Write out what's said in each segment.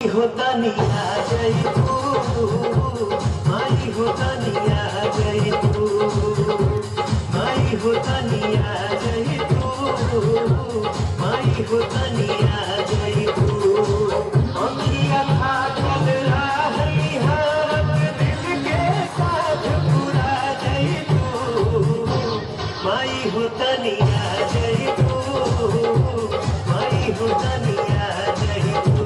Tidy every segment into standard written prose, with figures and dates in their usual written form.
होता नहीं आ गई तू, माई होता नहीं आ गई तू, माई होता नहीं आ गई तू, माई होता नहीं आ गई तू। अखियाँ खा चल रही हर दिल के साथ पूरा गई तू, माई होता नहीं आ गई तू, माई होता नहीं आ गई तू।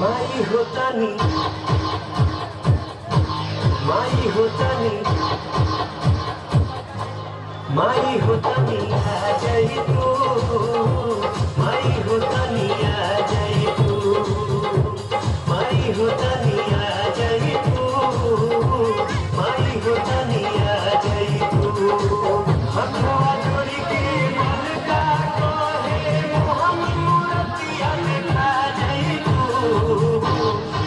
माई होता नहीं, माई होता नहीं, माई होता नहीं आ जाए तू, माई होता नहीं आ जाए तू, माई होता नहीं आ जाए तू, माई होता नहीं आ जाए तू। हथवा जोड़ी के मन का कहे मोहन मूर्तिया में खा जाए तू,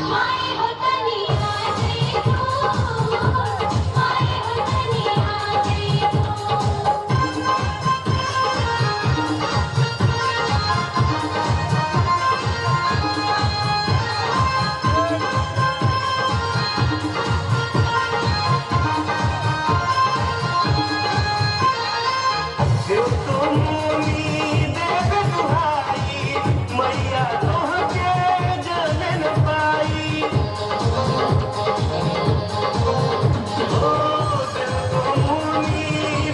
माई होता नहीं आ जाए तू, माई होता नहीं आ जाए जो तुम देव दुहाई मैया तोहके जाने न पाई, ओ जो तुम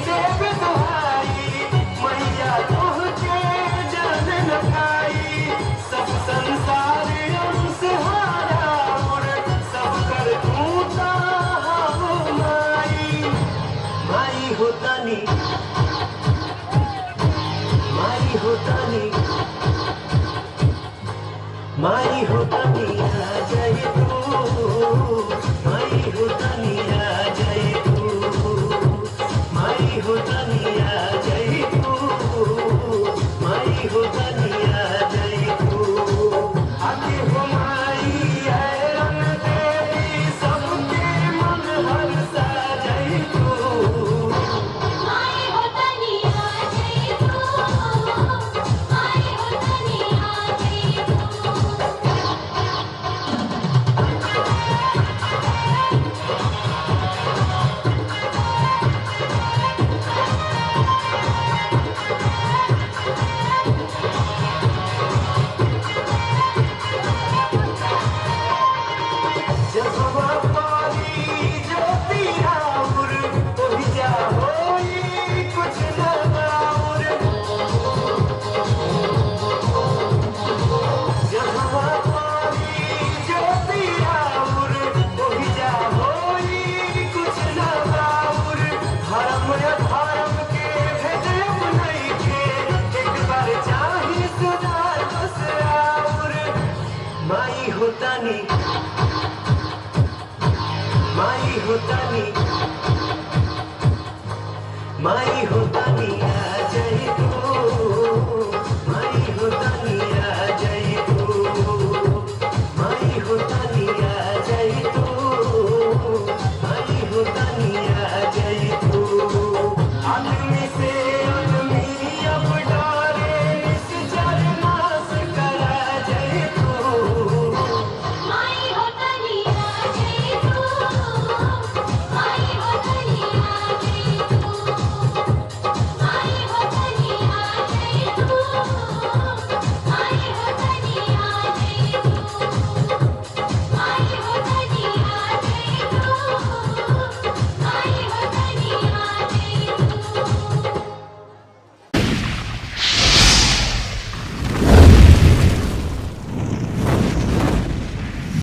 देव दुहाई मैया तोहके जाने न पाई। सब संसार हमसे हारा और सब कर तू ता हम माई, माई होता नहीं, माई होता नहीं, माई होता नहीं आ जाए तू, माई होता नहीं आ जाए तू, माई होता नहीं आ जाए तू, माई होता नहीं आ जाए तू। आगे हो माई है रंग देवी सबके मन हर्षा जाए तू, माई होता नहीं आ जाए तू, माई होता नहीं आ जाए जहाँ पानी ज्योति राउर ओहि जा होई कुछ न बाउर, जहाँ पानी ज्योति राउर ओहि जा होई कुछ न बाउर। धर्म अधर्म के भेदम नइखे, एक बार चाही सुधार बस आउर। माई होता नहीं, माई होता नहीं, माई होता नहीं।